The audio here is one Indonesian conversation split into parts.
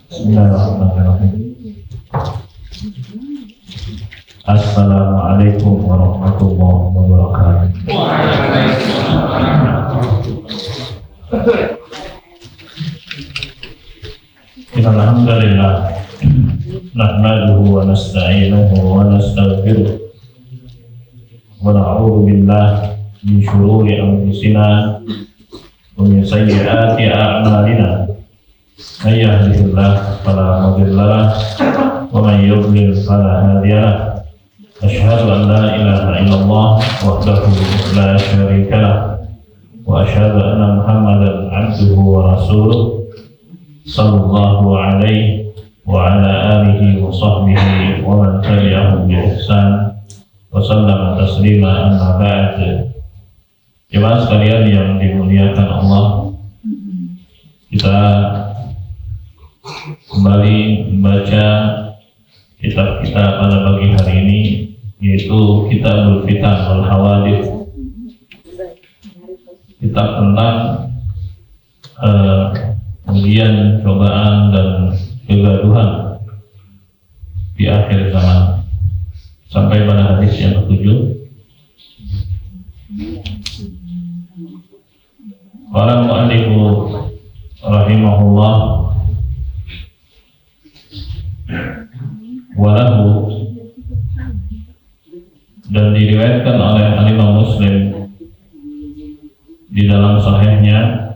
Bismillahirrahmanirrahim. Assalamualaikum warahmatullahi wabarakatuh. Alhamdulillah, nahmaduhu wa nasta'inuhu wa nastaghfiruh wa na'udzu billahi min shururi anfusina wa min sayyiati a'malina. May yahdihillahu fala mudilla lahu wa man yudlil fala hadiya lahu. Asyhadu an la ilaha illallah wahdahu la syarika lahu wa asyhadu anna Muhammadan 'abduhu wa rasuluh sallallahu alaihi wa ala alihi wa sahbihi wa man tabi'ahum bi ihsan wa sallama taslima, amma ba'd. Jemaah sekalian yang dimuliakan Allah, kita kembali membaca kitab kita pada pagi hari ini, yaitu Kitabul Fitan wal Hawadith, kitab tentang ujian, cobaan dan kegaduhan di akhir zaman, sampai pada hadis yang ke-7. Qala mu'allifu rahimahullah walahu, dan diriwayatkan oleh Imam Muslim di dalam sahihnya,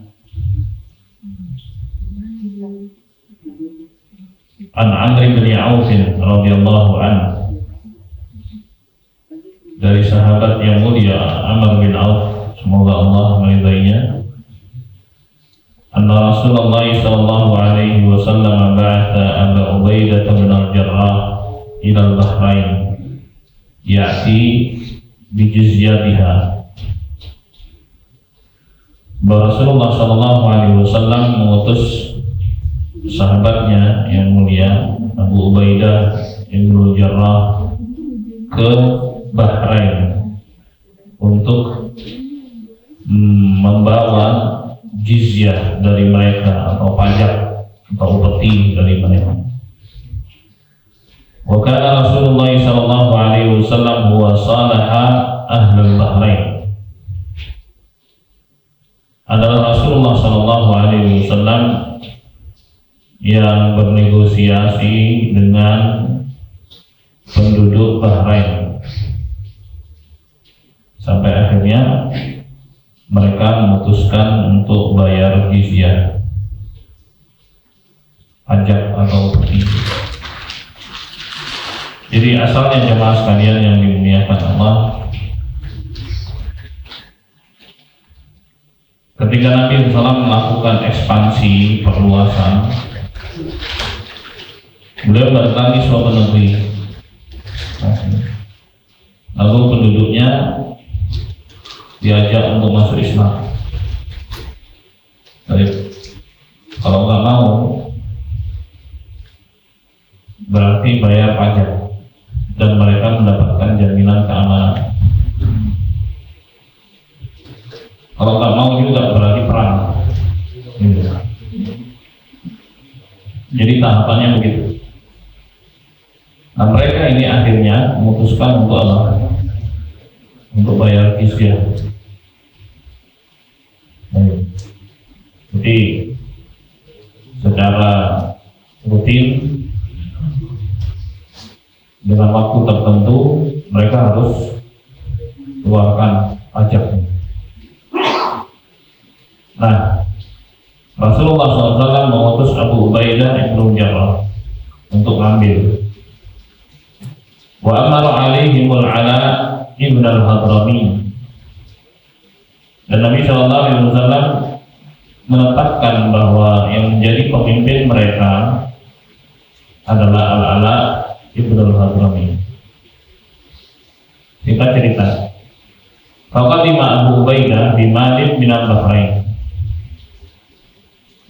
an Amr bin Auf radhiyallahu anhu, dari sahabat yang mulia Amr bin Auf, semoga Allah meridainya, anna Rasulullah sallallahu alaihi wasallam ba'atha Abu Ubaidah bin al-Jarrah ila al-Bahrain ya'ti bi jizyatiha. Rasulullah sallallahu alaihi wasallam mengutus sahabatnya yang mulia Abu Ubaidah bin al-Jarrah ke Bahrain untuk membawa jizyah dari mereka, atau pajak atau upeti dari mereka. Wa kana Rasulullah sallallahu alaihi wasallam huwa salaha ahlul Bahrain. Adalah Rasulullah sallallahu alaihi wasallam yang bernegosiasi dengan penduduk Bahrain, sampai akhirnya mereka memutuskan untuk bayar jizyah, pajak atau upeti. Jadi asalnya jemaah sekalian yang dimuliakan Allah, ketika Nabi SAW melakukan ekspansi perluasan, beliau mendatangi suatu negeri, lalu penduduknya diajak untuk masuk Islam. Jadi, kalau nggak mau, berarti bayar pajak dan mereka mendapatkan jaminan keamanan. Kalau nggak mau juga berarti perang. Jadi tahapannya begitu. Nah, mereka ini akhirnya memutuskan untuk apa? Untuk bayar jizyah. Jadi secara rutin dengan waktu tertentu mereka harus keluarkan pajak. Nah, Rasulullah SAW mengutus Abu Ubaidah bin Jarrah untuk mengambil. Wa amara alaihimul Ala ibn al-Hadrami, dan Nabi SAW menetapkan bahwa yang menjadi pemimpin mereka adalah Al-Ala ibn al-Hadrami. Kita cerita, faqadima Abu Ubaidah bi Malik bin al-Bahrain.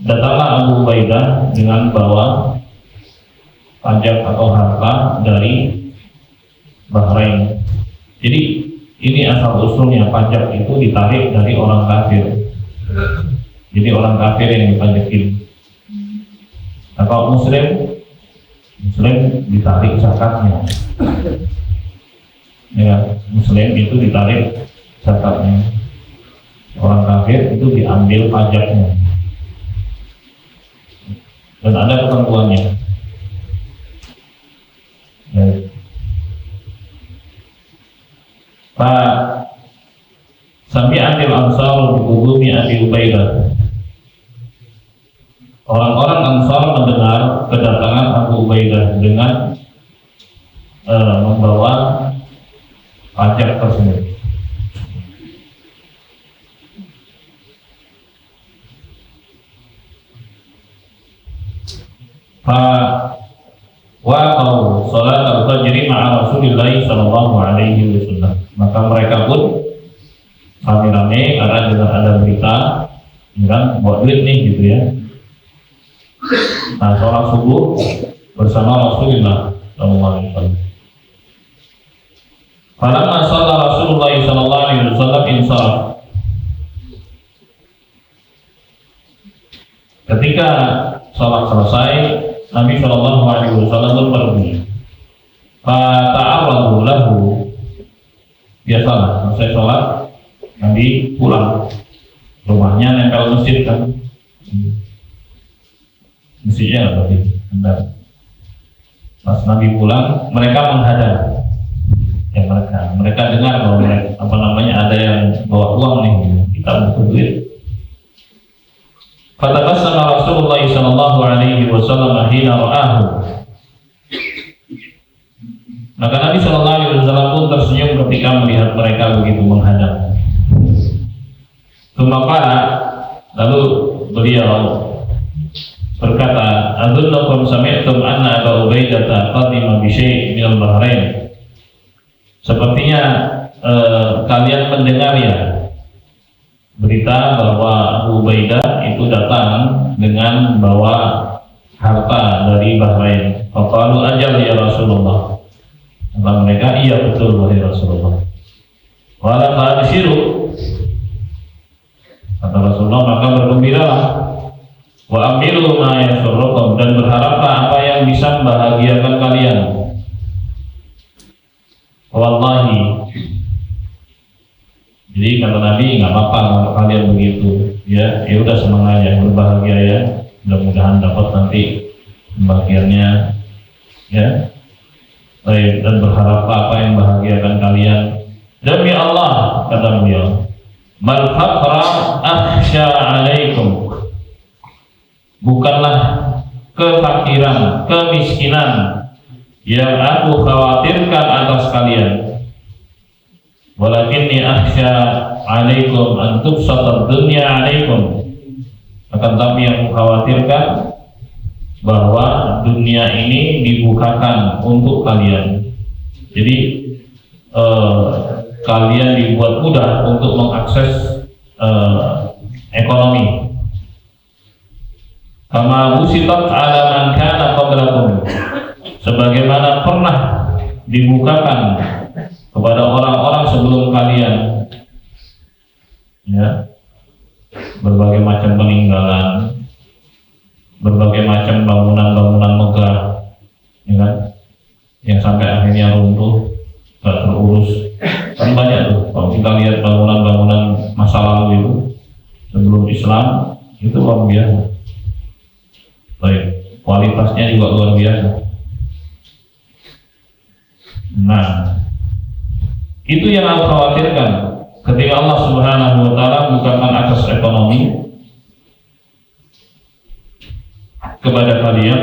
Datanglah Abu Ubaidah dengan bawa pajak atau harta dari Bahrain. Jadi ini asal usulnya pajak itu ditarik dari orang kafir. Jadi orang kafir yang dipajakin. Nah, kalau muslim ditarik zakatnya. Ya, muslim itu ditarik zakatnya. Orang kafir itu diambil pajaknya. Dan ada ketentuannya. Ya. Pak Sami'atil Ansar bi Abi Ubaidah. Orang-orang Ansar mendengar kedatangan Abu Ubaidah dengan membawa pajak tersebut. Waqau salat al-fajr ma'a Rasulillah sallallahu alaihi wasallam. Maka mereka pun rame-rame karena dengan ada berita kan buat duit nih gitu ya. Nah, sholat subuh bersama Rasulullah sallallahu alaihi wasallam. Falamma shalla Rasulullah sallallahu alaihi wasallam insaraf. Ketika sholat selesai, Nabi sallallahu alaihi wasallam pun pergi. Fata'arradu lahu. Biasalah, selesai sholat Nabi pulang. Rumahnya nempel masjid kan. Masjidnya berarti hendak. Pas Nabi pulang, mereka menghadang. Ya mereka dengar bahwa ada yang bawa uang nih, kita butuh duit. Fatabassama Rasulullah sallallahu alaihi wasallam hina ra'ahu. Maka Nabi sallallahu alaihi wasallam pun tersenyum ketika melihat mereka begitu menghadang. Kemudian lalu beliau berkata, "Adunnakum sami'tum anna Abu Ubaidah qadima bi syai' min al-Bahrain." Sepertinya kalian mendengar ya berita bahwa Abu Ubaidah itu datang dengan bawa harta dari Bahrain. Faqalu ajal ya Rasulullah. Kata mereka, iya betul wahai Rasulullah. Wala fa'abshiru. Kata Rasulullah, maka bergembiralah. Wa amilu ma yasurrukum, dan berharaplah apa yang bisa membahagiakan kalian. Wallahi. Jadi kata Nabi, nggak apa-apa kalau kalian begitu, ya udah senang aja, berbahagia ya, mudah-mudahan dapat nanti pembagiannya, ya. Baik, dan berharap apa yang membahagiakan kalian. Demi Allah, kata beliau, mal faqra akhsha alaikum. Bukanlah kefakiran, kemiskinan yang aku khawatirkan atas kalian. Walakinni akhsha alaikum an tubsata dunya alaikum. Akan tapi yang kukhawatirkan bahwa dunia ini dibukakan untuk kalian. Jadi kalian dibuat mudah untuk mengakses ekonomi. Kama usitat ala man kana qablakum. Sebagaimana pernah dibukakan kepada orang-orang sebelum kalian, ya, berbagai macam peninggalan, berbagai macam bangunan-bangunan megah, ya kan, yang sampai akhirnya runtuh, gak terurus. Kan banyak tuh, kalau kita lihat bangunan-bangunan masa lalu itu sebelum Islam itu luar biasa. Baik, kualitasnya juga luar biasa. Nah, itu yang aku khawatirkan ketika Allah Subhanahu wa taala bukakan akses ekonomi kepada kalian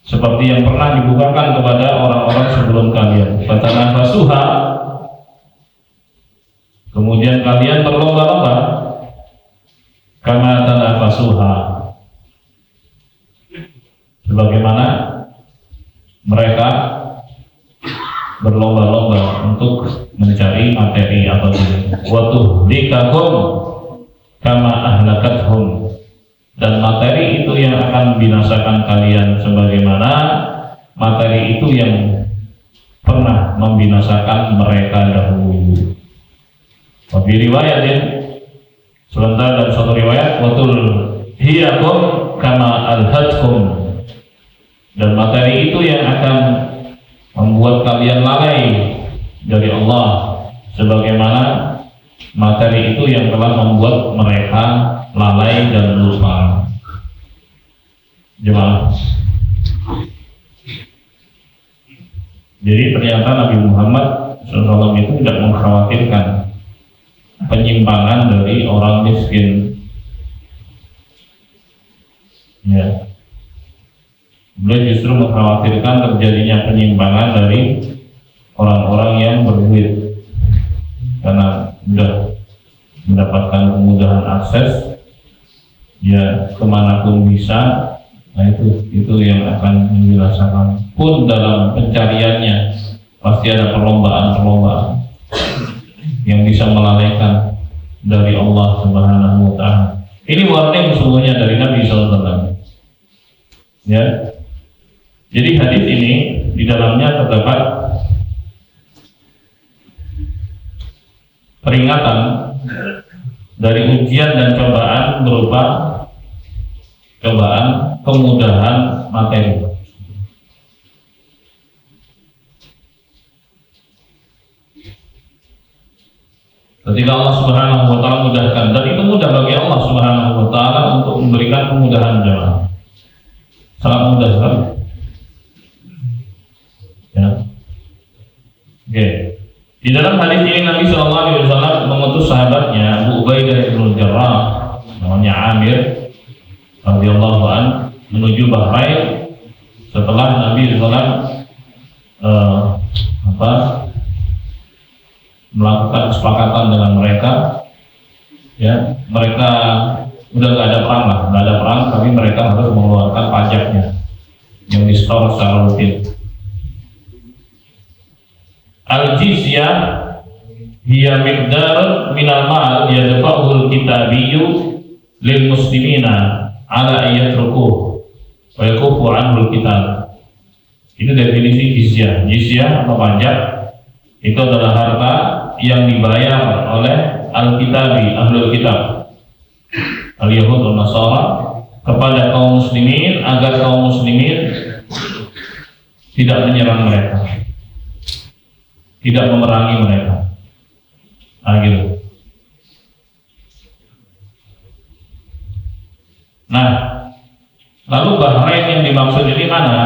seperti yang pernah dibukakan kepada orang-orang sebelum kalian. Fatanafasuha, kemudian kalian berlomba-lomba kama tanafasuha, sebagaimana mereka berlomba-lomba untuk mencari materi atau watuh dikakum kama ahlakathum, dan materi itu yang akan membinasakan kalian sebagaimana materi itu yang pernah membinasakan mereka dahulu. Tapi riwayatin sebentar, dan suatu riwayat watul hiyakum kama alhadkum, Dan materi itu yang akan membuat kalian lalai dari Allah, sebagaimana materi itu yang telah membuat mereka lalai dan lupa. Jemaah. Jadi ternyata Nabi Muhammad SAW itu tidak mengkhawatirkan penyimpangan dari orang miskin. Ya. Beliau justru mengkhawatirkan terjadinya penyimpangan dari orang-orang yang berduit, karena sudah mendapatkan kemudahan akses, ya kemanapun bisa. Nah itu yang akan menjelaskan. Pun dalam pencariannya pasti ada perlombaan-perlombaan yang bisa melalaikan dari Allah Subhanahu wa Ta'ala. Ini warning sesungguhnya dari Nabi SAW. Ya. Jadi hadis ini di dalamnya terdapat peringatan dari ujian dan cobaan berupa cobaan kemudahan materi. Ketika Allah Subhanahu wa Ta'ala mudahkan, dan itu mudah bagi Allah Subhanahu wa Ta'ala untuk memberikan kemudahan jemaah. Sangat mudah sekali. Ya. Oke. Di dalam hadis ini Nabi SAW mengutus sahabatnya Abu Ubaidah bin Jarrah, namanya Amir radhiyallahu an, menuju Bahrain setelah Nabi SAW melakukan kesepakatan dengan mereka. Ya, mereka udah nggak ada perang, tapi mereka harus mengeluarkan pajaknya yang disetor secara rutin. Al-jizyah hiya miqdar minal mal yadfa'uhu al-kitabiyyu lil muslimina ala ayyatrukuh wa yakufu anhu al-kitab. Itu definisi jizyah. Jizyah atau pajak itu adalah harta yang dibayar oleh al-kitabi, ahlul kitab, al-yahud dan nasara, kepada kaum muslimin agar kaum muslimin tidak menyerang mereka, tidak memerangi mereka. Gitu. Nah, lalu Bahrain yang dimaksud ini mana?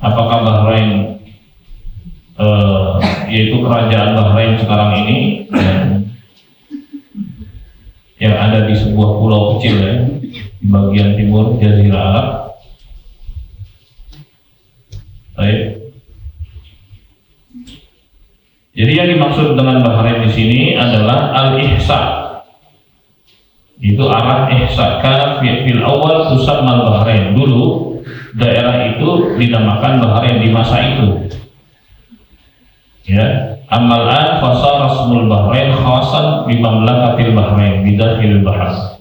Apakah Bahrain yaitu kerajaan Bahrain sekarang ini yang ada di sebuah pulau kecil ya, di bagian timur Jazirah Arab? Baik. Jadi yang dimaksud dengan Bahrain di sini adalah al-ihsa. Itu arah ihsa. Karena fil awal tusammal Bahrain. Dulu daerah itu dinamakan Bahrain di masa itu. Ya, amal an fasara ismul Bahrain khasan bi mamlakatil Bahrain bidakhilil bahr.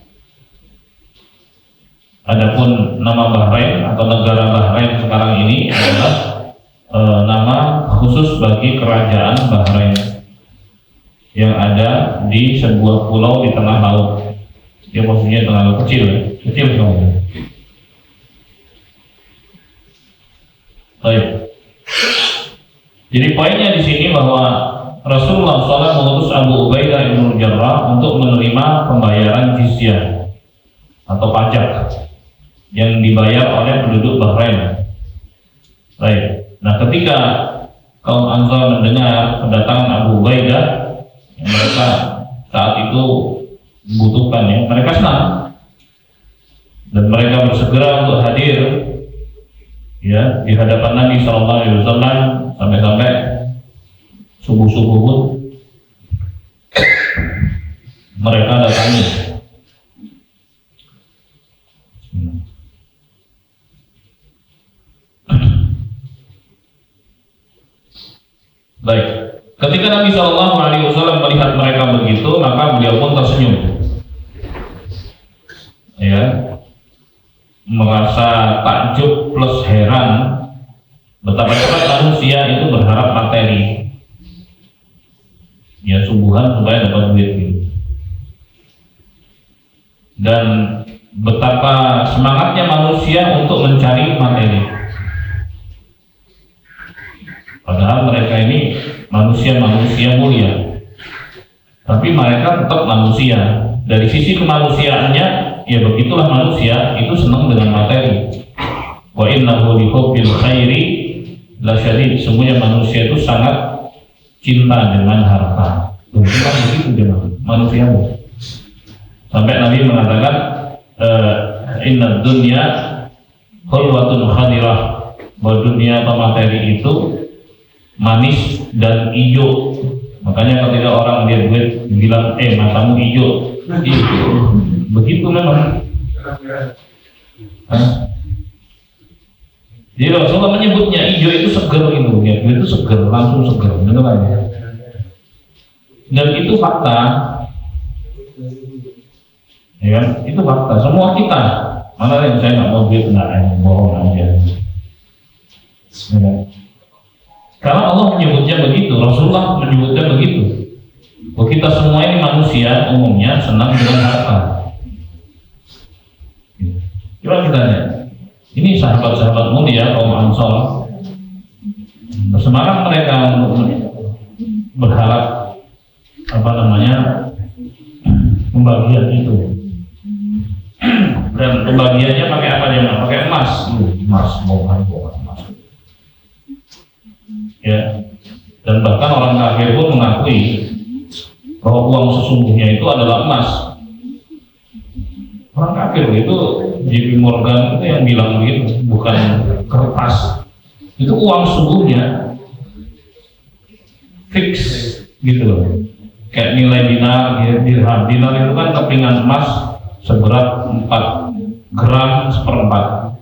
Adapun nama Bahrain atau negara Bahrain sekarang ini adalah nama khusus bagi kerajaan Bahrain yang ada di sebuah pulau di tengah laut. Ya, maksudnya tengah laut kecil sekali. Baik. Jadi poinnya di sini bahwa Rasulullah SAW mengutus Abu Ubaidah bin Jarrah untuk menerima pembayaran jizyah atau pajak yang dibayar oleh penduduk Bahrain. Baik. Nah, ketika kaum Ansar mendengar kedatangan Abu Ubaidah, yang mereka saat itu membutuhkan, ya, mereka senang dan mereka bersegera untuk hadir, ya, di hadapan Nabi SAW sampai subuh-subuh pun mereka datangi. Baik, ketika Nabi SAW melihat mereka begitu, maka beliau pun tersenyum, ya, merasa takjub plus heran betapa cepat manusia itu berharap materi, ya, subuhan supaya dapat duit gitu. Dan betapa semangatnya manusia untuk mencari materi. Padahal mereka ini manusia-manusia mulia, tapi mereka tetap manusia. Dari sisi kemanusiaannya, ya begitulah manusia itu senang dengan materi. Wa innahu li hubbil khairi lasyadid. Semuanya manusia itu sangat cinta dengan harta. Bukan begitu manusia. Sampai Nabi mengatakan inna dunya khulwatun khadirah, bahwa dunia atau materi itu manis dan hijau. Makanya ketika orang lihat duit bilang matamu hijau, begitu memang. Jadi Rasulullah menyebutnya hijau itu seger, itu seger, langsung seger, benar ya. Dan itu fakta, ya kan? Itu fakta. Semua kita, mana yang saya nggak mau duit, nggak bohong aja. Ya kan? Karena Allah menyebutnya begitu, Rasulullah menyebutnya begitu. Bahwa kita semua ini manusia umumnya senang dengan harta. Coba kita lihat. Ini sahabat-sahabat mulia kaum Ansor, bersemangat mereka untuk berharap pembagian itu. Dan pembagiannya pakai apa dia? Pakai emas, emas. Ya. Dan bahkan orang kafir pun mengakui bahwa uang sesungguhnya itu adalah emas. Orang kafir itu, JP Morgan itu yang bilang begitu, bukan kertas. Itu uang sesungguhnya fix gitu loh. Kayak nilai dinar, dirham. Dinar itu kan kepingan emas seberat 4 gram seperempat.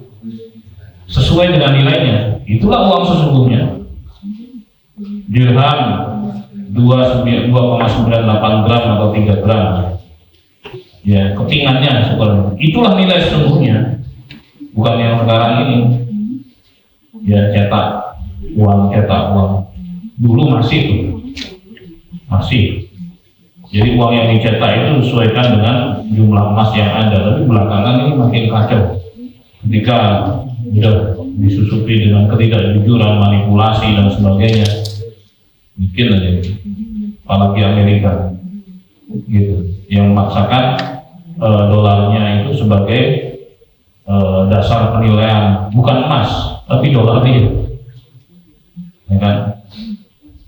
Sesuai dengan nilainya. Itulah uang sesungguhnya. Dirham 2,98 gram atau 3 gram. Ya, kepingannya seperti itulah nilai sesungguhnya, bukan yang sekarang ini. Ya, cetak uang. Dulu masih. Jadi uang yang dicetak itu disesuaikan dengan jumlah emas yang ada, tapi belakangan ini makin kacau. Ketika sudah disusupi dengan ketidakjujuran, manipulasi dan sebagainya, bikin aja, apalagi Amerika, gitu, yang memaksakan dolarnya itu sebagai dasar penilaian, bukan emas, tapi dolar dia, ya kan?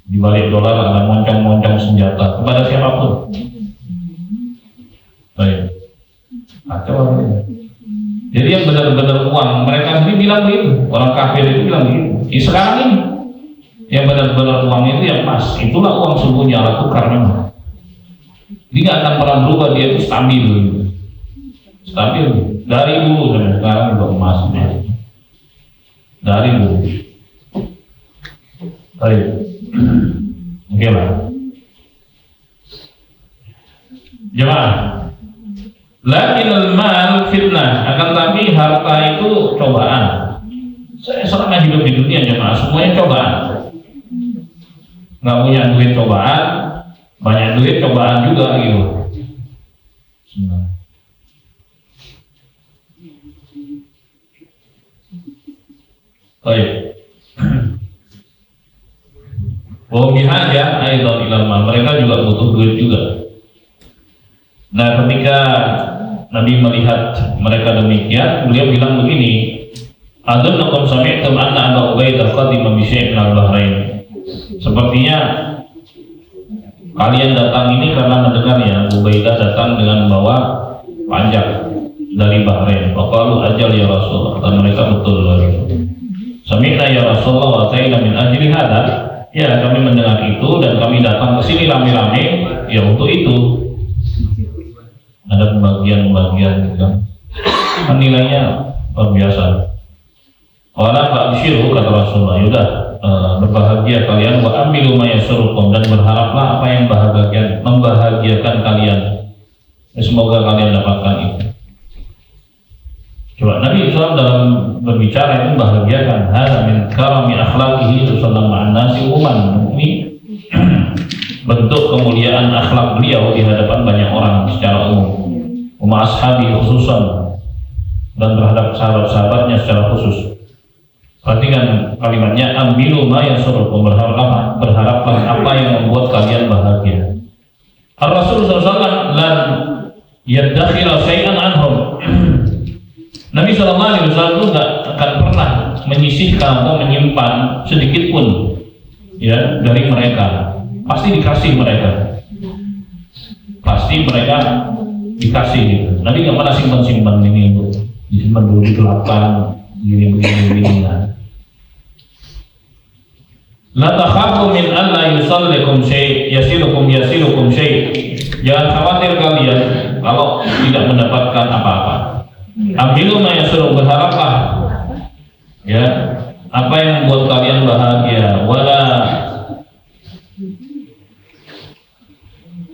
Di balik dolar ada moncong-moncong senjata kepada siapapun. Baik, kacau. Jadi yang benar-benar uang, mereka sendiri bilang begitu, orang kafir itu bilang begitu. Sekarang ini yang benar-benar uang itu yang emas, itulah uang sungguhnya, alat tukar memang. Dia nggak akan pernah berubah, dia itu stabil dari dulu sampai sekarang juga emasnya dari dulu. Baik, oke lah jemaah. Lakinul mal fitnah, akan tapi harta itu cobaan. Saya selama hidup di dunia jemaah semuanya cobaan. Nggak punya duit cobaan, banyak duit cobaan juga gitu. Baik. Bihaja aidan ilal mal, mereka juga butuh duit juga. Nah, ketika Nabi melihat mereka demikian, beliau bilang begini, "Adunnakum sami'tum anna Abu Ubaidah qadima bi syai'in al-Bahrain." Sepertinya kalian datang ini karena mendengar ya, Abu Ubaidah datang dengan membawa pajak dari Bahrain. Faqalu ajal ya Rasulullah, dan mereka betul lagi. Sami'na ya Rasulullah wa ta'ina min ajli hadha. Ya, kami mendengar itu dan kami datang ke sini rame-rame ya untuk itu. Ada pembagian kan. Nilainya luar biasa. Wala fa'shiru kata Rasulullah, yaudah berbahagia kalian, wa amilu ma yasurrukum, dan berharaplah apa yang membahagiakan kalian. Semoga kalian dapatkan itu. Coba Nabi SAW dalam berbicara itu membahagiakan, hada min karami akhlaqihi sallallahu ma'an nasi umuman. Ini bentuk kemuliaan akhlak beliau di hadapan banyak orang secara umum. Ashabi khususan, dan terhadap sahabat-sahabatnya secara khusus. Perhatikan kalimatnya, ambilu ma yasurrukum, berharaplah apa yang membuat kalian bahagia. Ar-Rasul SAW lan yadakhila syai'an anhum. Nabi SAW itu tidak akan pernah menyisihkan atau menyimpan sedikit pun ya dari mereka. Pasti dikasih mereka. Pasti mereka dikasih gitu. Nabi nggak pernah simpan ini untuk disimpan dulu di kelapang gini. La takhafu min an la yusallikum syai' yasilukum syai'. Jangan khawatir kalian kalau tidak mendapatkan apa-apa. Ambilu ma yasuru, berharaplah ya apa yang membuat kalian bahagia. Wala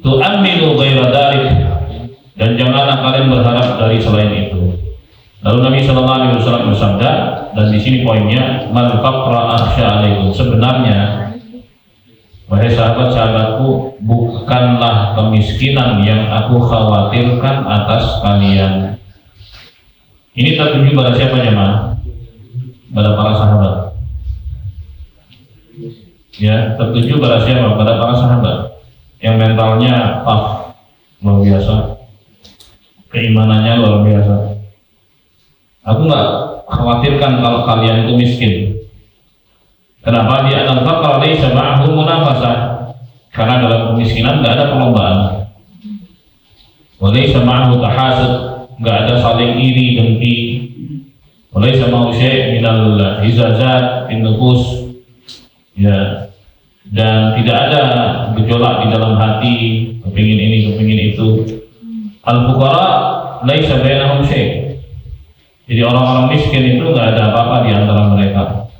tu'ammilu ghaira dzalik, dan janganlah kalian berharap dari selain itu. Lalu Nabi SAW bersabda, dan di sini poinnya, mal faqra akhsha alaikum. Sebenarnya, wahai sahabat-sahabatku, bukanlah kemiskinan yang aku khawatirkan atas kalian. Ini tertuju pada siapa jemaah? Pada para sahabat. Ya, tertuju pada siapa? Pada para sahabat yang mentalnya luar biasa, keimanannya luar biasa. Aku nggak khawatirkan kalau kalian itu miskin. Kenapa? Dia akan faqra laisa ma'ahu munafasah. Karena dalam kemiskinan nggak ada perlombaan. Wa laisa ma'ahu tahasud, nggak ada saling iri dengki. Wa laisa ma'ahu syai' minal hizazat fin nufus. Ya. Dan tidak ada gejolak di dalam hati, kepingin ini, kepingin itu. Al-fuqara laisa bainahum syai'. Jadi orang-orang miskin itu nggak ada apa-apa di antara mereka.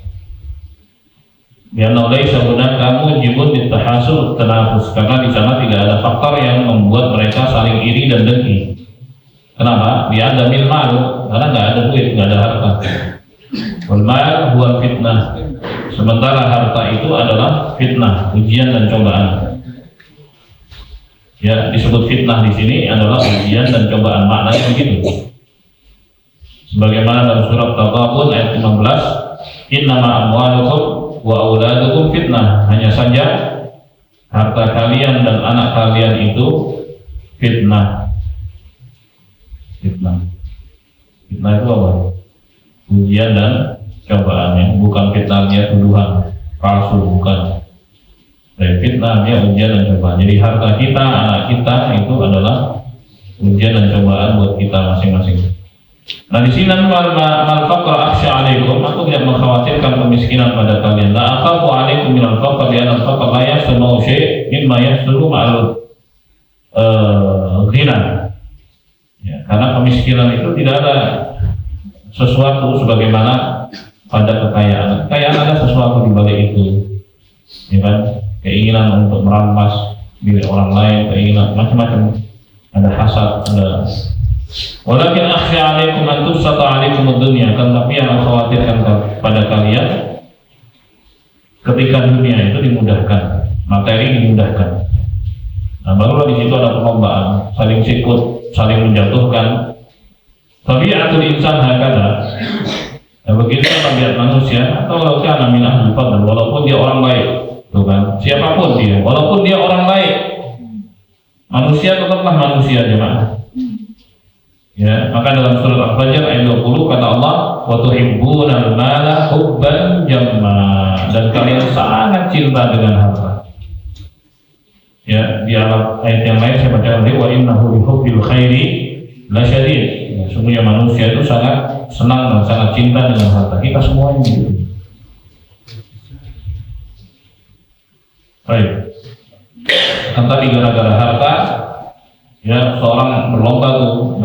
Biarlah laisa hunaka mujibun litahasul tanafus, karena di sana tidak ada faktor yang membuat mereka saling iri dan dengki. Kenapa? Dia ada mil mal, karena nggak ada duit, nggak ada harta. Wal mal huwa fitnah. Sementara harta itu adalah fitnah, ujian dan cobaan. Ya, disebut fitnah di sini adalah ujian dan cobaan, maknanya begitu. Sebagaimana dalam surat Taghabun ayat 15, innama amwalukum wa auladukum fitnah. Hanya saja harta kalian dan anak kalian itu fitnah. Fitnah itu apa? Ujian dan cobaannya, bukan fitnahnya tuduhan palsu, bukan. Dari fitnahnya ujian dan cobaan. Jadi harta kita, anak kita itu adalah ujian dan cobaan buat kita masing-masing. Nah di sini mal faqra akhsha alaikum, aku tidak mengkhawatirkan kemiskinan pada kalian. La akhafu alaikum min al-faqr, lian al-faqr la yasma'u syai' mimma yasduru ma'al ghina. Ya, karena kemiskinan itu tidak ada sesuatu sebagaimana pada kekayaan. Kekayaan ada sesuatu di balik itu, ya kan? Keinginan untuk merampas milik orang lain, keinginan macam-macam. Ada hasad, ada. Walakin akhsha alaikum an tusata alaikum ad-dunya, kan, tapi yang khawatirkan pada kalian ketika dunia itu dimudahkan, materi dimudahkan. Nah, barulah di situ ada perlombaan, saling sikut, saling menjatuhkan. Tabiatul insan hakada. Nah, begitu tabiat manusia, atau walaupun min ahlul fadl, walaupun dia orang baik, tuh kan, siapapun dia, walaupun dia orang baik, manusia tetaplah manusia, jemaah. Ya, maka dalam surat Al-Fajr ayat 20 kata Allah, wa tuhibbunal mala hubban jamma, dan kalian sangat cinta dengan harta. Ya, di ayat yang lain saya baca lagi, wa innahu li hubbil khairi lasyadid. Ya, sungguhnya manusia itu sangat senang dan sangat cinta dengan harta. Kita semuanya gitu. Baik. Kan tadi gara-gara harta, ya seorang berlomba tuh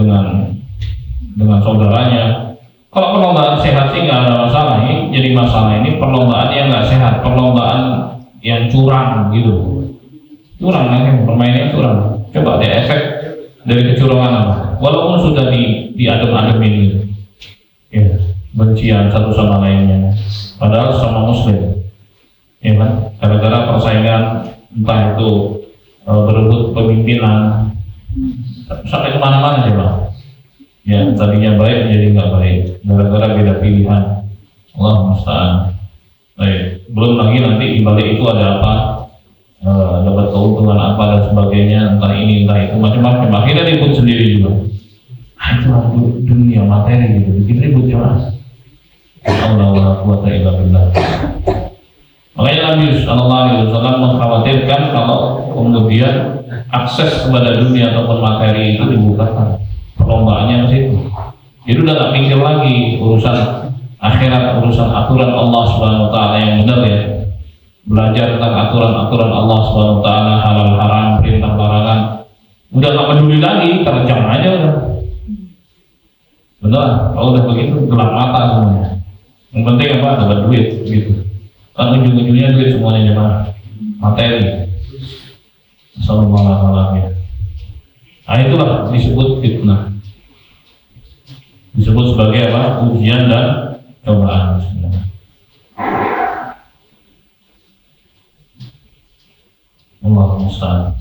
dengan saudaranya. Kalau perlombaan sehat sih nggak ada masalah. Ini jadi masalah, ini perlombaan yang nggak sehat, perlombaan yang curang gitu. Curang kan, permainannya curang. Coba deh efek dari kecurangan apa? Walaupun sudah diadem-ademin gitu, ya, bencian satu sama lainnya. Padahal sama muslim, ya kan? Gara-gara persaingan, entah itu berebut pemimpinan, sampai kemana-mana coba. Ya, tadinya baik jadi nggak baik gara-gara beda pilihan. Allah musta'an. Baik, belum lagi nanti di balik itu ada apa? Dapat keuntungan apa dan sebagainya, entah ini entah itu macam-macam. Akhirnya ribut sendiri juga. Itu dunia materi gitu, bikin ribut jelas. Allah wa quwwata illa billah. Makanya Nabi sallallahu alaihi wasallam mengkhawatirkan kalau kemudian akses kepada dunia ataupun materi itu dibukakan, perlombaannya ke situ. Jadi udah nggak mikir lagi urusan akhirat, urusan aturan Allah Subhanahu wa taala yang benar ya. Belajar tentang aturan-aturan Allah Subhanahu wa taala, halal haram, perintah larangan. Udah nggak peduli lagi, terjang aja udah. Benar, kalau udah begitu gelap mata semuanya. Yang penting apa? Dapat duit gitu. Kan ujung-ujungnya duit semuanya jemaah, materi. Sallallahu alaihi. Nah itulah disebut fitnah. Disebut sebagai apa? Ujian dan cobaan. Allah musta'an.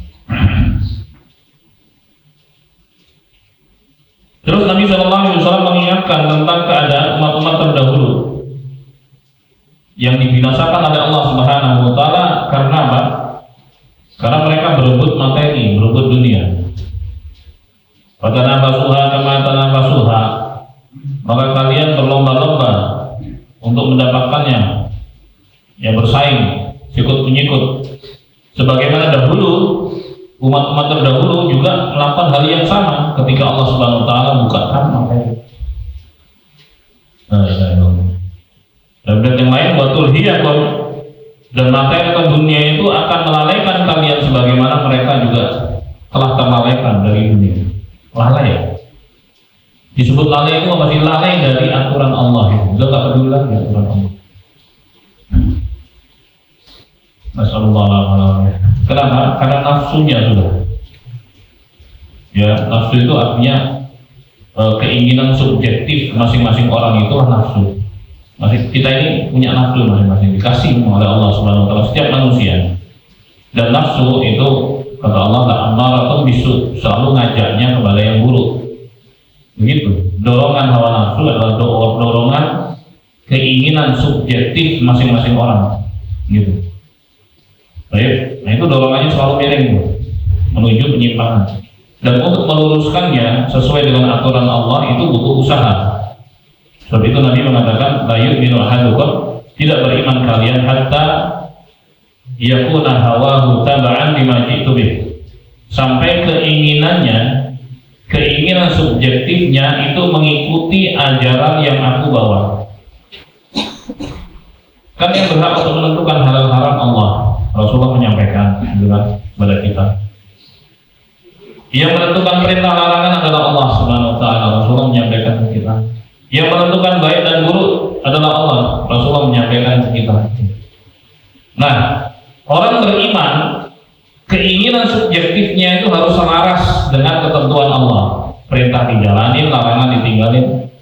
Terus Nabi SAW mengingatkan tentang keadaan umat-umat terdahulu yang dibinasakan oleh Allah Subhanahu wa taala karena apa? Karena mereka berebut materi, berebut dunia. Fatanafasuha kama tanafasuha. Maka kalian berlomba-lomba untuk mendapatkannya. Ya bersaing, sikut-menyikut. Sebagaimana dahulu umat-umat terdahulu juga melakukan hal yang sama ketika Allah Subhanahu wa taala bukakan materi. Dan yang lain watul hiyakum, dan materi atau dunia itu akan melalaikan kalian sebagaimana mereka juga telah terlalaikan dari dunia. Lalai. Disebut lalai itu masih lalai dari aturan Allah. Sudah tak peduli lagi aturan Allah. Masyaallah. Kenapa? Karena nafsunya sudah. Ya, nafsu itu artinya keinginan subjektif masing-masing orang itu nafsu. Kita ini punya nafsu masing-masing, dikasih oleh Allah Subhanahu wa taala setiap manusia. Dan nafsu itu kata Allah la'ammaratun bisu, selalu ngajaknya kepada yang buruk. Begitu. Dorongan hawa nafsu adalah dorongan keinginan subjektif masing-masing orang. Gitu. Baik. Nah itu dorongannya selalu miring menuju penyimpangan. Dan untuk meluruskannya sesuai dengan aturan Allah itu butuh usaha. Sebab itu Nabi mengatakan la yu'minu ahadukum, tidak beriman kalian hatta yakuna hawahu taba'an lima ji'tu bih, sampai keinginan subjektifnya itu mengikuti ajaran yang aku bawa. Kan yang berhak untuk menentukan halal haram Allah, Rasulullah menyampaikan kepada kita. Yang menentukan perintah larangan adalah Allah Subhanahu wa taala, Rasulullah menyampaikan ke kita. Yang menentukan baik dan buruk adalah Allah, Rasulullah menyampaikan ke kita. Nah, orang beriman, keinginan subjektifnya itu harus selaras dengan ketentuan Allah. Perintah dijalanin, larangan ditinggalin,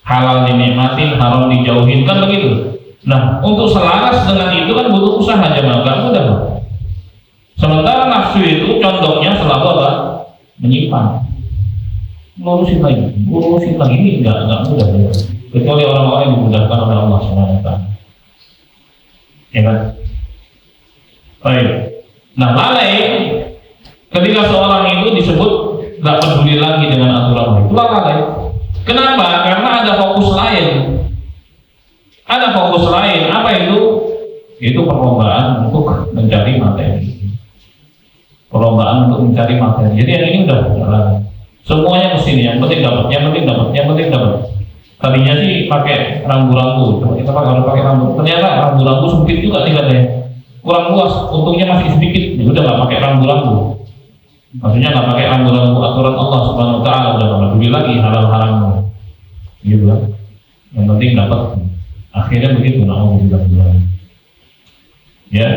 halal dinikmatin, haram dijauhin, kan begitu. Nah, untuk selaras dengan itu kan butuh usaha aja, nggak mudah. Sementara nafsu itu contohnya selalu apa? Menyimpan. Lurusin lagi ini nggak mudah ya. Kecuali orang-orang yang dimudahkan oleh Allah SWT. Ya kan? Baik. Nah, lalai ketika seorang itu disebut nggak peduli lagi dengan aturan itu lalai. Kenapa? Karena ada fokus lain. Ada fokus lain. Apa itu? Itu perlombaan untuk mencari materi. Perlombaan untuk mencari materi. Jadi yang ini udah jalan. Semuanya mesti nih, yang penting dapat. Tadinya sih pakai rambu-rambu, kita harus pakai rambu. Ternyata rambu-rambu sempit juga nih katanya, kurang luas. Untungnya masih sedikit, ya udah nggak pakai rambu-rambu. Maksudnya nggak pakai rambu-rambu aturan Allah Subhanahu wa taala, udah nggak peduli lagi halal haram. Gitu kan? Yang penting dapat. Akhirnya begitu, ya.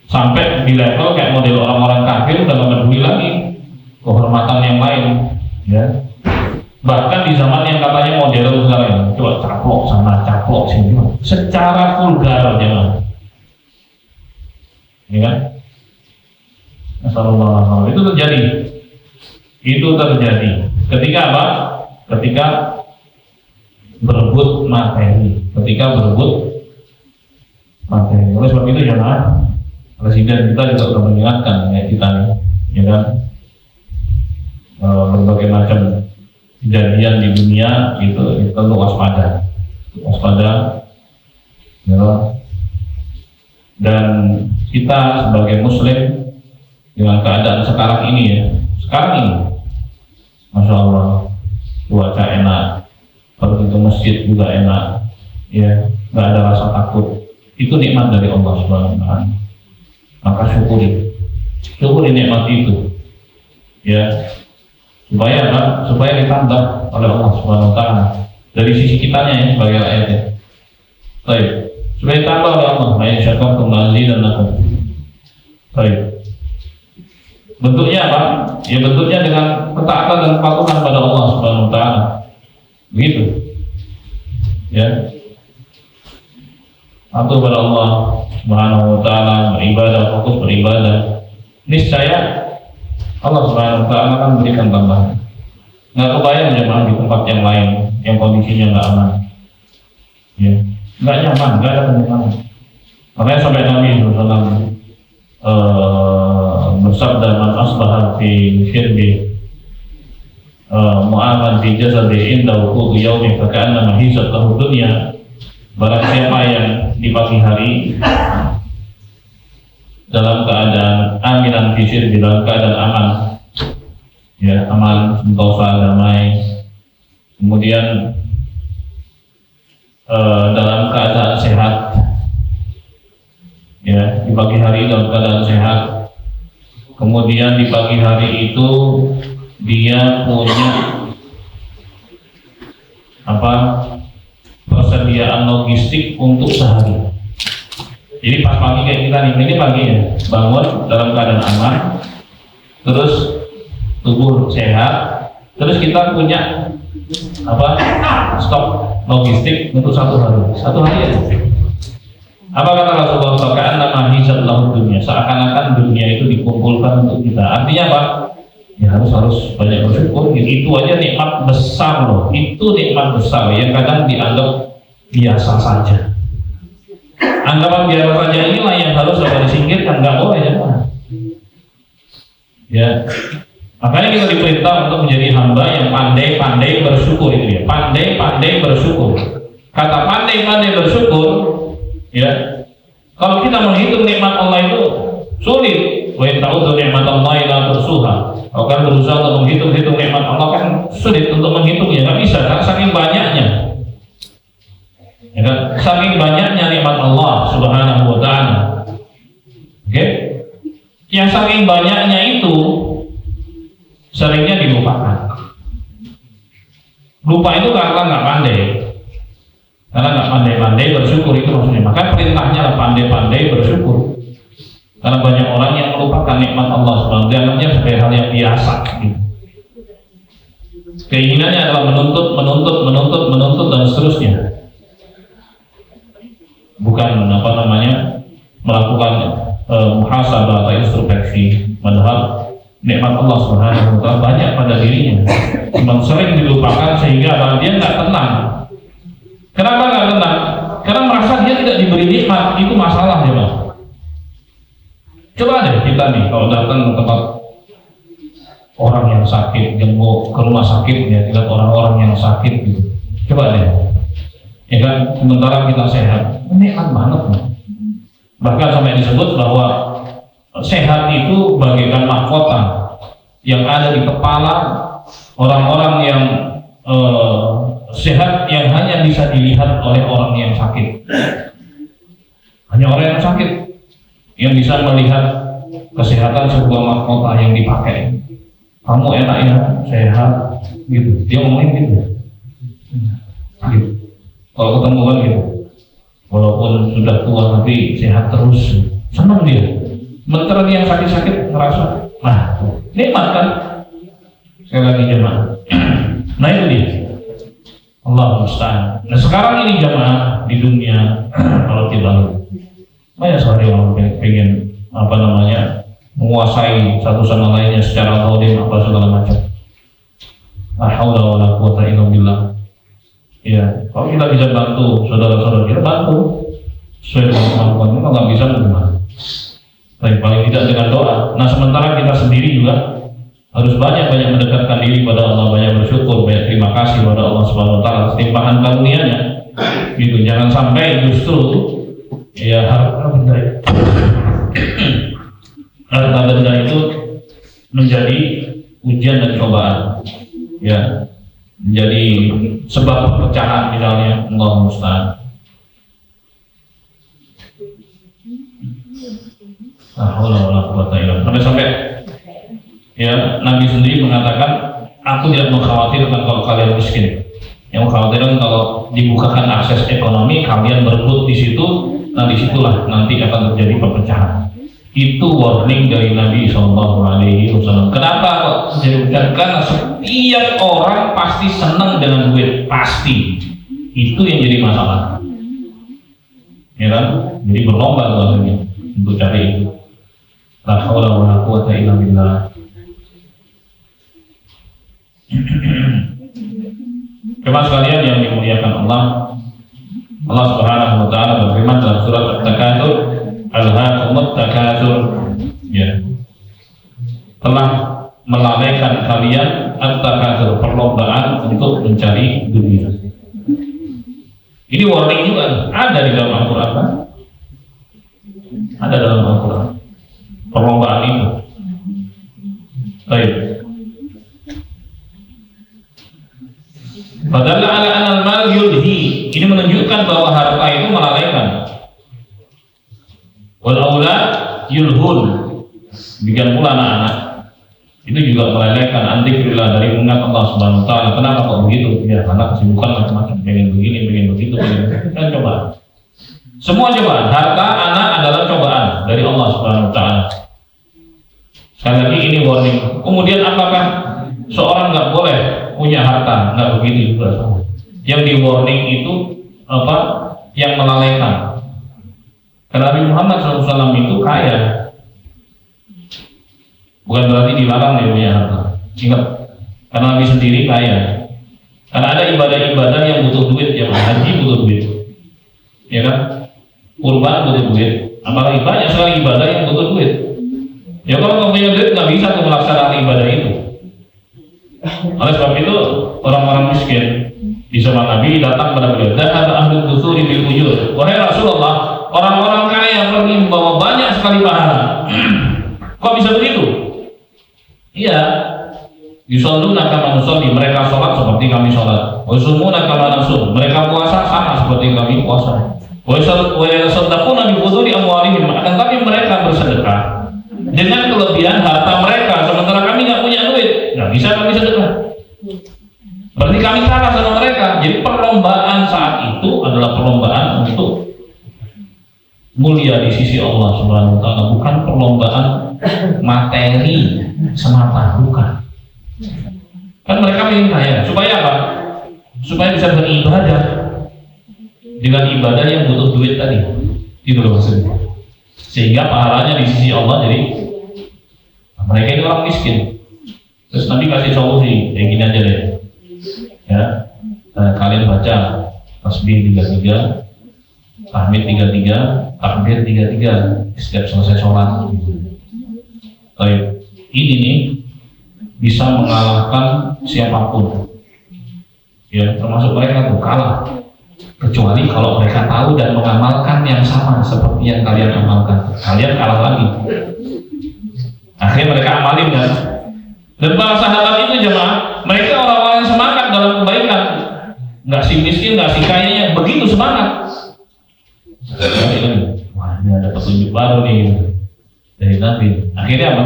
Sampai di level kayak model orang-orang kafir udah nggak peduli lagi kehormatan yang lain. Ya, bahkan di zaman yang katanya modern sekarang, coba caplok sana, caplok sini, secara vulgar jangan, ya kan? Masyaallah, itu terjadi. Ketika apa? ketika berebut materi. Oleh sebab itu jemaah, Presiden kita juga sudah mengingatkan ya kita nih, ya kan, berbagai macam kejadian di dunia itu tentu waspada, ya. Dan kita sebagai Muslim dengan keadaan sekarang ini, Masya Allah, cuaca enak, pergi ke masjid juga enak, ya, nggak ada rasa takut. Itu nikmat dari Allah Subhanahu wa Ta'ala. Maka syukuri nikmat itu, ya, supaya ditambah oleh Allah Subhanahu wa Ta'ala dari sisi kitanya ya, sebagai rakyatnya. Baik, supaya ditambah oleh Allah. La in syakartum la'azidannakum. Baik. Bentuknya apa? Ya bentuknya dengan ketaatan dan kepatuhan pada Allah Subhanahu wa Ta'ala. Begitu. Ya. Patuh pada Allah Subhanahu wa Ta'ala, fokus beribadah. Niscaya Allah Subhanahu wa Ta'ala akan memberikan tambahan. Nggak kebayang jemaah di tempat yang lain yang kondisinya nggak aman, ya, nggak nyaman, nggak ada kenyamanan. Makanya sampai Nabi SAW bersabda, man asbaha fi syirbi mu'aman fi jasadi inda wuqudu yaumi faka'annama hizat lahu dunya. Barang siapa yang di pagi hari dalam keadaan aminan fisir, dalam keadaan aman, ya, aman, sentosa, damai, kemudian dalam keadaan sehat, ya, di pagi hari dalam keadaan sehat, kemudian di pagi hari itu dia punya persediaan logistik untuk sehari. Jadi pas pagi kayak kita nih, ini pagi ya, bangun dalam keadaan aman, terus tubuh sehat, terus kita punya stok logistik untuk satu hari ya. Apa kata Rasulullah SAW? Hizat lahu dunia, seakan-akan dunia itu dikumpulkan untuk kita. Artinya apa? Ya harus banyak bersyukur. Itu aja nikmat besar loh. Itu nikmat besar yang kadang dianggap biasa saja. Anggapan biasa saja inilah yang harus disingkirkan, nggak boleh ya. Ya, makanya kita diperintah untuk menjadi hamba yang pandai-pandai bersyukur itu ya. Pandai-pandai bersyukur. Kata pandai-pandai bersyukur, ya. Kalau kita menghitung nikmat Allah itu sulit. Wa in ta'udzu ni'matallahi la tuhsuha. Kalau kan berusaha untuk menghitung nikmat Allah kan sulit untuk menghitungnya, nggak bisa, kan saking banyaknya. Ya kan? Saking banyaknya nikmat Allah Subhanahu wa Ta'ala. Oke? Yang saking banyaknya itu seringnya dilupakan. Lupa itu karena nggak pandai. Karena nggak pandai-pandai bersyukur itu maksudnya. Maka perintahnya lah pandai-pandai bersyukur. Karena banyak orang yang melupakan nikmat Allah Subhanahu wa Ta'ala, dianggapnya sebagai hal yang biasa. Gitu. Keinginannya adalah menuntut dan seterusnya. Bukan melakukan muhasabah atau introspeksi. Padahal nikmat Allah Subhanahu wa Ta'ala banyak pada dirinya, cuma sering dilupakan sehingga dia nggak tenang. Kenapa nggak tenang? Karena merasa dia tidak diberi nikmat. Itu masalah ya, Bang. Coba deh kita nih kalau datang ke tempat orang yang sakit, yang mau ke rumah sakit, ya, lihat orang-orang yang sakit gitu. Coba deh, ya kan, sementara kita sehat, nikmat banget. Bahkan sampai disebut bahwa sehat itu bagaikan mahkota yang ada di kepala orang-orang yang sehat, yang hanya bisa dilihat oleh orang yang sakit. Hanya orang yang sakit yang bisa melihat kesehatan sebuah mahkota yang dipakai. Kamu enak ya, sehat, gitu. Dia ngomongin gitu. Kalau ketemu kan gitu, walaupun sudah tua tapi sehat terus, senang dia. Sementara dia yang sakit-sakit ngerasa, nah, nikmat kan? Sekali lagi jemaah. Nah itu dia. Allah musta'an. Nah sekarang ini jemaah di dunia, kalau kita banyak sekali orang pengen menguasai satu sama lainnya secara zalim apa segala macam. La haula wala quwata illa billah. Ya, kalau kita bisa bantu saudara-saudara kita, bantu sesuai dengan kemampuan kita. Nggak bisa bagaimana? Tapi paling tidak dengan doa. Nah, sementara kita sendiri juga harus banyak-banyak mendekatkan diri pada Allah, banyak bersyukur, banyak terima kasih pada Allah Subhanahu Wa Taala atas limpahan karunia-Nya. Gitu, jangan sampai justru ya harta benda itu menjadi ujian dan cobaan, ya, menjadi sebab perpecahan misalnya. Allah musta'an. Sampai ya, Nabi sendiri mengatakan, aku tidak mengkhawatirkan kalau kalian miskin. Yang mengkhawatirkan kalau dibukakan akses ekonomi, kalian berebut di situ, nah disitulah nanti akan terjadi perpecahan. Itu warning dari Nabi SAW. Kenapa kok menjadikan? Karena setiap orang pasti senang dengan duit, pasti. Itu yang jadi masalah, ya kan? Jadi berlomba tuh untuk cari itu. La haula wala quwata illa billah. Jemaah sekalian yang dimuliakan Allah, Allah Subhanahu wa taala berfirman dalam surat At-Takatsur, Alhaakumut takatsur, ya, telah melalaikan kalian at-takatsur, perlombaan untuk mencari dunia. Ini warning juga ada di dalam Al-Quran, kan? Ada dalam Al-Quran perlombaan itu. Baik. Padahal ala anal mal yulhi, ini menunjukkan bahwa harta itu melalaikan. Wal aulad yulhun, demikian pula anak-anak itu juga melalaikan antikrillah, dari mengingat Allah Subhanahu Wa Taala. Kenapa kok begitu? Ya karena kesibukan macam-macam, pengen begini, pengen begitu, kan cobaan. Semua cobaan, harta, anak adalah cobaan dari Allah Subhanahu Wa Taala. Sekali lagi ini warning. Kemudian apakah seorang nggak boleh punya harta? Nggak begitu juga. Yang di warning itu apa? Yang melalaikan. Karena Nabi Muhammad SAW itu kaya, bukan berarti dilarang dia punya harta. Ingat, karena Nabi sendiri kaya. Karena ada ibadah-ibadah yang butuh duit, yang haji butuh duit, ya kan? Kurban butuh duit. Apalagi banyak sekali ibadah yang butuh duit. Ya kalau nggak punya duit nggak bisa melaksanakan ibadah itu. Oleh sebab itu orang-orang miskin di zaman Nabi datang pada beliau, "Dzahaba ahlul dusuri bil ujur." Wahai Rasulullah, orang-orang kaya pergi membawa banyak sekali pahala. Kok bisa begitu? Iya, yusalluna kama nusalli, mereka sholat seperti kami sholat. Wa yusumuna kama nasum, mereka puasa sama seperti kami puasa. Wa yasaddaquna bi fuduli amwalihim, akan tapi mereka bersedekah dengan kelebihan harta mereka, sementara kami nggak punya duit, nggak bisa kami sedekah. Berarti kami kalah sama mereka. Jadi perlombaan saat itu adalah perlombaan untuk mulia di sisi Allah Subhanahu Wa Taala, bukan perlombaan materi semata, bukan. Kan mereka ingin kaya, supaya apa? Supaya bisa beribadah dengan ibadah yang butuh duit tadi. Itu loh maksudnya. Sehingga pahalanya di sisi Allah jadi mereka itu orang miskin. Terus nanti kasih solusi, kayak gini aja deh. Ya, kalian baca tasbih 33, tahmid 33, takbir 33 setiap selesai sholat. Baik, ini nih bisa mengalahkan siapapun. Ya, termasuk mereka tuh kalah. Kecuali kalau mereka tahu dan mengamalkan yang sama seperti yang kalian amalkan, kalian kalah lagi. Akhirnya mereka amalin kan. Dan para sahabat itu jemaah, mereka orang-orang yang semangat dalam kebaikan, nggak si miskin, nggak si kayanya, begitu semangat. Wah, ini ada petunjuk baru nih dari Nabi. Akhirnya apa?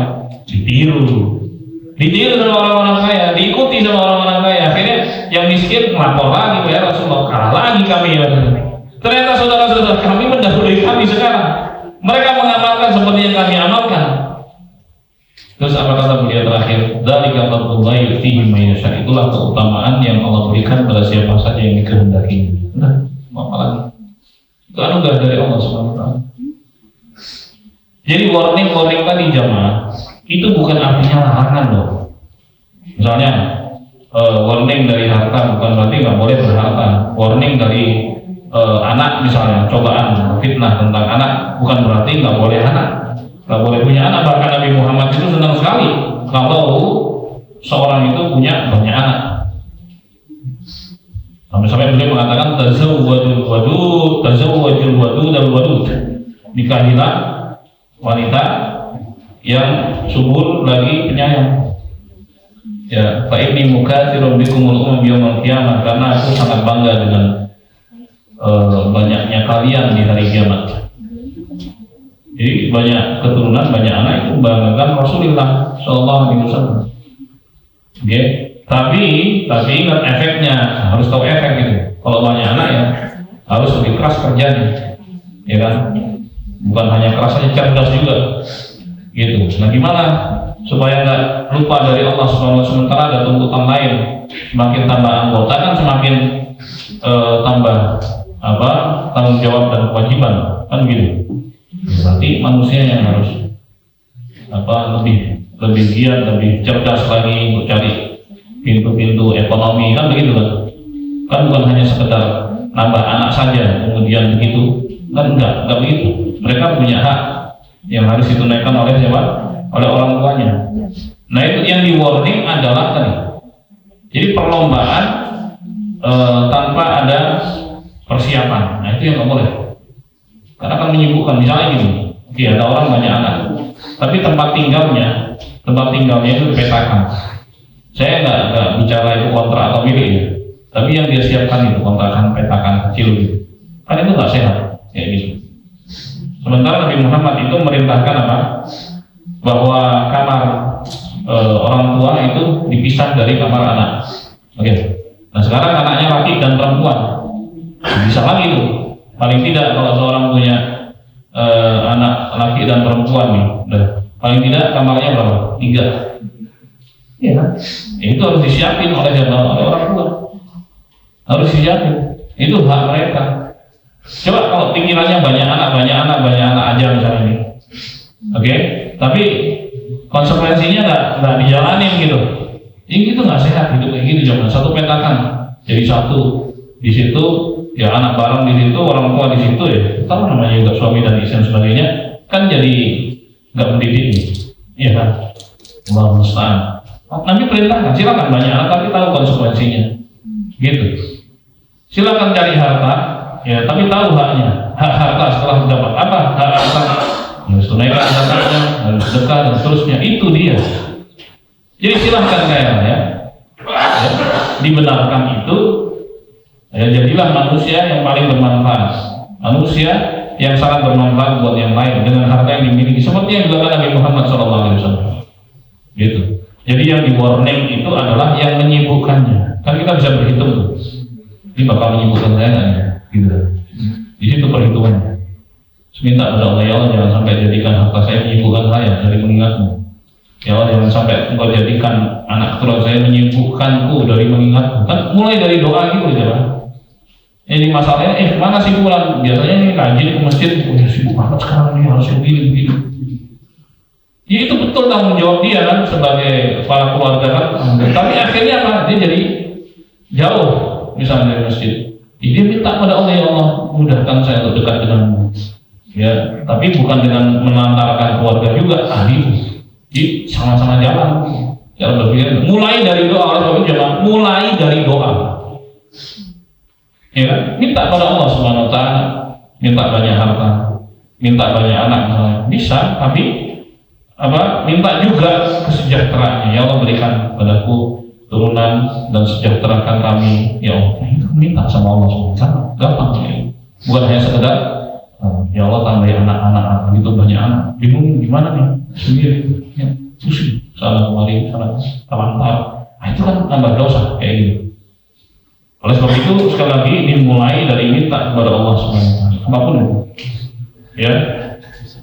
Ditiru sama orang-orang kaya, diikuti sama orang-orang kaya. Akhirnya yang miskin melapor lagi, ya Rasulullah, kalah lagi kami. Ya. Ternyata saudara-saudara kami mendahului kami sekarang. Mereka mengamalkan seperti yang kami amalkan. Terus apa kata beliau terakhir? Dzalika fadlullahi yu'tihi man yasha. Itulah keutamaan yang Allah berikan pada siapa saja yang dikehendaki. Nah, apa lagi? Itu anugerah dari Allah SWT. Jadi warning tadi jamaah itu bukan artinya larangan loh. Misalnya warning dari harta bukan berarti nggak boleh berharta. Warning dari anak misalnya, cobaan, fitnah tentang anak bukan berarti nggak boleh anak, nggak boleh punya anak. Bahkan Nabi Muhammad itu senang sekali kalau seorang itu punya banyak anak. Sampai beliau mengatakan tazawwajul wadud dan wadud, nikahilah wanita yang subur lagi penyayang. Ya, fa inni mukatsirun bikumul umam yaumil qiyamah, karena aku sangat bangga dengan banyaknya kalian di hari kiamat. Jadi banyak keturunan, banyak anak itu membanggakan Rasulullah sallallahu alaihi wasallam. Oke, tapi ingat efeknya, harus tahu efek itu. Kalau banyak anak ya harus lebih keras kerjanya, ya kan? Bukan hanya keras saja, cerdas juga. Gitu. Nah, gimana supaya nggak lupa dari Allah Subhanahu wa taala? Sementara ada tuntutan lain, semakin tambah anggota kan semakin tambah tanggung jawab dan kewajiban, kan gitu. Berarti manusia yang harus lebih giat, lebih cerdas lagi untuk cari pintu-pintu ekonomi, kan begitu kan? Kan bukan hanya sekedar nambah anak saja kemudian begitu, kan enggak begitu. Mereka punya hak yang harus ditunaikan oleh siapa? Oleh orang tuanya. Nah, itu yang di warning adalah tadi. Jadi perlombaan tanpa ada persiapan. Nah, itu yang nggak boleh. Karena akan menyibukkan. Misalnya gini, ada orang banyak anak, tapi tempat tinggalnya itu dipetakan. Saya nggak bicara itu kontrak atau milik ya, tapi yang dia siapkan itu kontrakan petakan kecil gitu. Kan itu nggak sehat, kayak gitu. Sementara Nabi Muhammad itu merintahkan bahwa kamar orang tua itu dipisah dari kamar anak. Oke. Nah, sekarang anaknya laki dan perempuan, bisa lagi tuh. Paling tidak kalau seorang punya anak laki dan perempuan nih, paling tidak kamarnya berapa? 3. Ya, itu harus disiapin oleh orang tua. Harus disiapin. Itu hak mereka. Coba kalau pikirannya banyak anak aja misalnya ini, oke? Tapi konsekuensinya nggak dijalanin gitu. Ini itu nggak sehat hidup kayak gitu. Jangan satu petakan jadi satu di situ, ya anak bareng di situ, orang tua di situ ya. Tahu namanya juga suami dan istri dan sebagainya, kan jadi nggak mendidik, iya kan? Allah musta'an. Nabi perintahkan silakan banyak anak tapi tahu konsekuensinya, gitu. Silakan cari harta. Ya, tapi tahu haknya. Hak harta setelah mendapat apa? Hak harta harus tunaikan zakatnya, harus sedekah dan seterusnya. Itu dia. Jadi silahkan ya. Dibenarkan itu. Ya, jadilah manusia yang paling bermanfaat. Manusia yang sangat bermanfaat buat yang lain dengan harta yang dimiliki. Seperti yang dilakukan Nabi Muhammad SAW. Gitu. Jadi yang di warning itu adalah yang menyibukkannya. Kan kita bisa berhitung tuh. Ini bakal menyibukkan saya nggak ya? Gitu. Di situ perhitungannya. Minta kepada Allah, ya Allah jangan sampai jadikan harta saya menyibukkan saya dari mengingatmu. Ya Allah jangan sampai engkau jadikan anak keturunan saya menyibukkanku dari mengingatmu. Kan mulai dari doa gitu ya. Ini masalahnya, mana sih pulang? Biasanya ini rajin ke masjid, sibuk banget sekarang ini harus begini. Ya itu betul tanggung jawab dia kan sebagai kepala keluarga kan. Tapi akhirnya apa? Dia jadi jauh misalnya dari masjid. Dia minta pada Allah, ya Allah mudahkan saya untuk dekat denganmu. Ya, tapi bukan dengan melantarkan keluarga juga. Jadi sama-sama jalan. Cara berpikir mulai dari doa, mulai dari doa. Ya kan? Minta pada Allah Subhanahu wa taala, minta banyak harta, minta banyak anak misalnya. Bisa, tapi minta juga kesejahteraannya. Ya Allah berikan padaku turunan dan sejahterakan kami, ya Allah. Itu minta sama Allah SWT, gampang ya. Bukan hanya sekedar ya Allah tambahin anak-anak, begitu banyak anak, bingung gimana nih sendiri, ya, pusing, salah kemari, salah talantar. Nah, itu kan tambah dosa kayak gitu. Oleh sebab itu sekali lagi dimulai dari minta kepada Allah SWT, apapun itu, ya.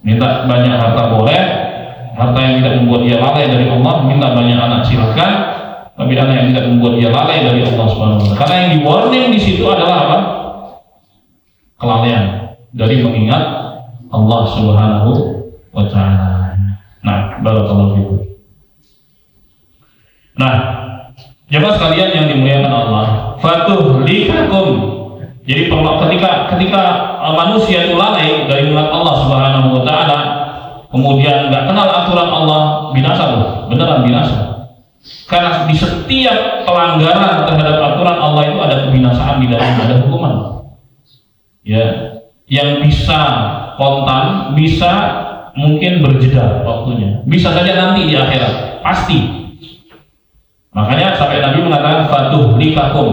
Minta banyak harta boleh, harta yang tidak membuat dia lalai dari Allah. Minta banyak anak silakan, tapi anak yang tidak membuat dia lalai dari Allah SWT. Karena yang di warning di situ adalah apa? Kelalaian dari mengingat Allah Subhanahu wa taala. Nah, barakallahu fikum. Nah, Jemaah sekalian yang dimuliakan Allah, fatuhlikakum. Jadi ketika manusia itu lalai dari mulat Allah Subhanahu wa taala, kemudian nggak kenal aturan Allah, binasa loh, beneran binasa. Karena di setiap pelanggaran terhadap aturan Allah itu ada kebinasaan di dalamnya, ada hukuman. Ya, yang bisa kontan, bisa mungkin berjeda waktunya, bisa saja nanti di akhirat, pasti. Makanya sampai Nabi mengatakan fatuhlikakum,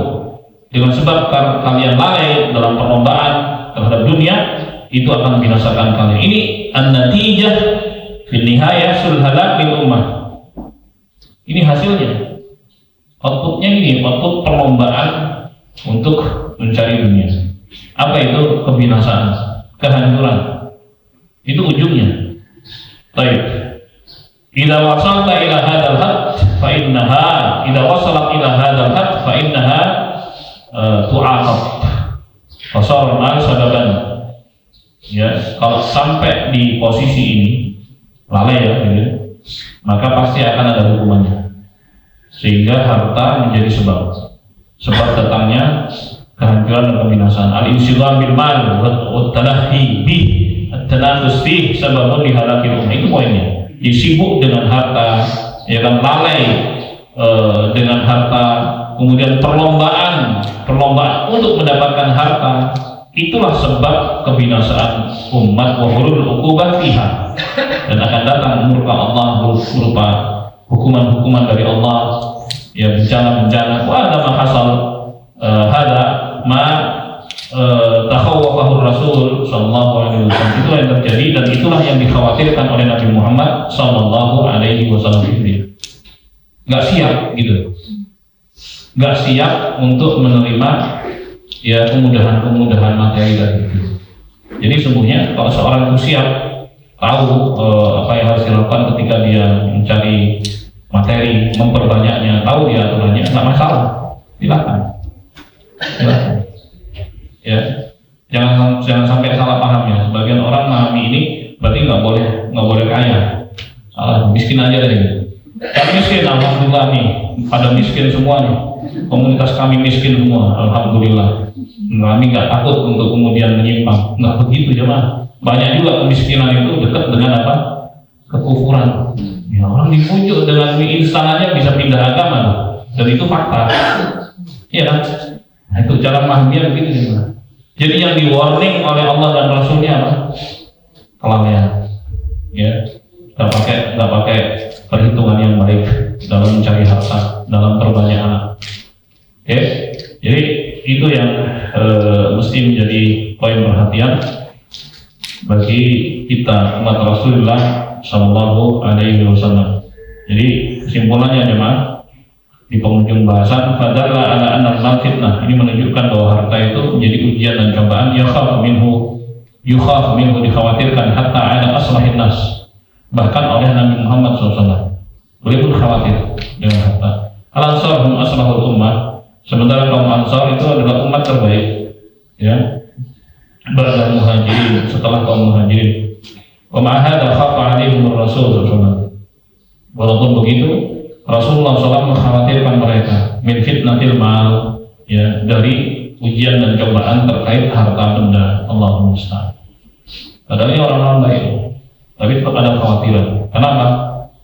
dengan sebab kalian lalai dalam perlombaan terhadap dunia, itu akan membinasakan kalian. Ini an-natijah fil nihayah sul halak lil ummah. Ini hasilnya. Outputnya ini, output perlombaan untuk mencari dunia. Apa itu? Kebinasaan, kehancuran. Itu ujungnya. Baik. Idza wasalta ila hadzal hadd fa innaha idza wasalat ila hadzal hadd fa innaha tu'aqab. Fasar mal sababan. Ya, kalau sampai di posisi ini lalai ya, gitu, maka pasti akan ada hukumannya. Sehingga harta menjadi sebab datangnya kehancuran dan kebinasaan. Al-insyidham bil mal wa talahi bi at-tanafus fi sababun li halakil ummah. Itu poinnya. Disibuk dengan harta, ya kan, lalai dengan harta, kemudian perlombaan untuk mendapatkan harta, itulah sebab kebinasaan umat wa hurul uqubah fiha, dan akan datang murka Allah berupa hukuman-hukuman dari Allah, ya, bencana-bencana. Wa ada ma hasal hada ma takhawwafahu Rasul sallallahu alaihi wasallam. Itulah yang terjadi dan itulah yang dikhawatirkan oleh Nabi Muhammad sallallahu alaihi wasallam. Enggak siap gitu. Enggak siap untuk menerima ya kemudahan-kemudahan materi tadi. Jadi sungguhnya kalau seorang itu siap, tahu apa yang harus dilakukan ketika dia mencari materi, memperbanyaknya, tahu dia aturannya, nggak masalah, silakan. Ya, jangan sampai salah paham ya. Sebagian orang memahami ini berarti nggak boleh kaya, salah, miskin aja deh. Kami miskin, alhamdulillah nih, pada miskin semua nih. Komunitas kami miskin semua, alhamdulillah. Kami nggak takut untuk kemudian menyimpang, nggak begitu jemaah. Banyak juga kemiskinan itu dekat dengan apa? Kekufuran. Ya, orang dipujuk dengan mie instan aja bisa pindah agama, dan itu fakta. Iya kan? Nah, itu cara memahaminya begitu jemaah. Jadi yang di warning oleh Allah dan Rasulnya apa? Kelalaian. Ya, nggak pakai perhitungan yang baik dalam mencari harta, dalam berbanyak anak. Oke, jadi itu yang mesti menjadi poin perhatian bagi kita umat Rasulullah Sallallahu Alaihi Wasallam. Jadi kesimpulannya jemaah di penghujung bahasan, fadalla ala anna fitnah, ini menunjukkan bahwa harta itu menjadi ujian dan cobaan. Yukhaf minhu dikhawatirkan hatta ada aslahin nas, bahkan oleh Nabi Muhammad SAW. Beliau pun khawatir dengan harta. Al-Ansar hum aslahul ummah, sementara kaum Ansar itu adalah umat terbaik, ya, ba'da muhajirin, setelah kaum muhajirin. Wa ma'ahada khafa alaihim Rasul SAW. Walaupun begitu, Rasulullah SAW mengkhawatirkan mereka min fitnatil mal, ya, dari ujian dan cobaan terkait harta benda. Allahumma musta'an. Padahal ini orang-orang baik, tapi tetap ada kekhawatiran. Kenapa?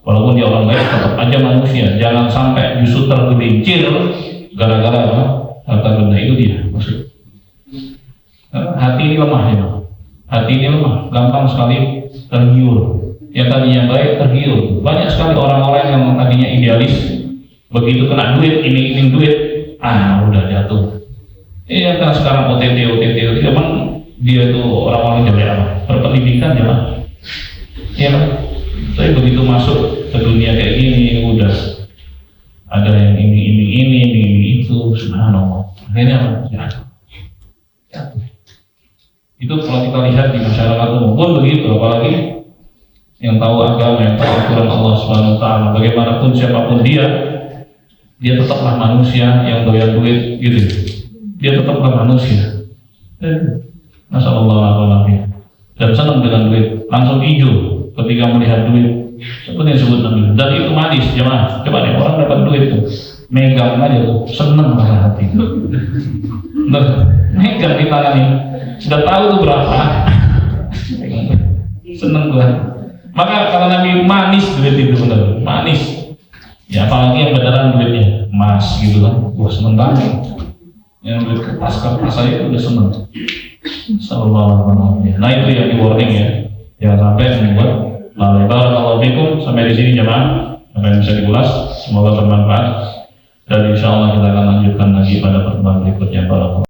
Walaupun dia orang baik, tetap aja manusia. Jangan sampai justru tergelincir gara-gara apa? Harta benda. Itu dia maksud. Hati ini lemah ya. Hati ini lemah, gampang sekali tergiur. Yang tadinya baik tergiur. Banyak sekali orang-orang yang tadinya idealis, begitu kena duit, iming-iming duit, udah jatuh. Iya, karena sekarang OTT, emang dia tuh orang-orang jelek apa? Berpendidikan ya, iya kan? Tapi begitu masuk ke dunia kayak gini, udah ada yang ini itu, subhanallah. Akhirnya jatuh. Itu kalau kita lihat di masyarakat umum pun begitu, apalagi yang tahu agama, yang tahu aturan Allah Subhanahu wa taala. Bagaimanapun siapapun dia tetaplah manusia yang doyan duit gitu. Dia tetaplah manusia. Masyaallah, dan senang dengan duit, langsung hijau ketika melihat duit. Seperti yang disebut Nabi. Dan itu manis, jemaah. Coba deh, orang dapat duit tuh, megang aja tuh, seneng pada hati. Megang di tangan ini, sudah tahu tuh berapa, seneng tuh. Maka kalau Nabi manis duit itu benar, manis. Ya apalagi yang beneran duitnya emas gitu kan, wah seneng banget. Yang duit kertas saya itu udah seneng. Sallallahu alaihi. Nah itu yang di warning ya, jangan sampai membuat lalai. Barakallahu fikum, sampai di sini jemaah, apa yang bisa diulas, semoga bermanfaat. Dan insya Allah kita akan lanjutkan lagi pada pertemuan berikutnya. Barakallahu.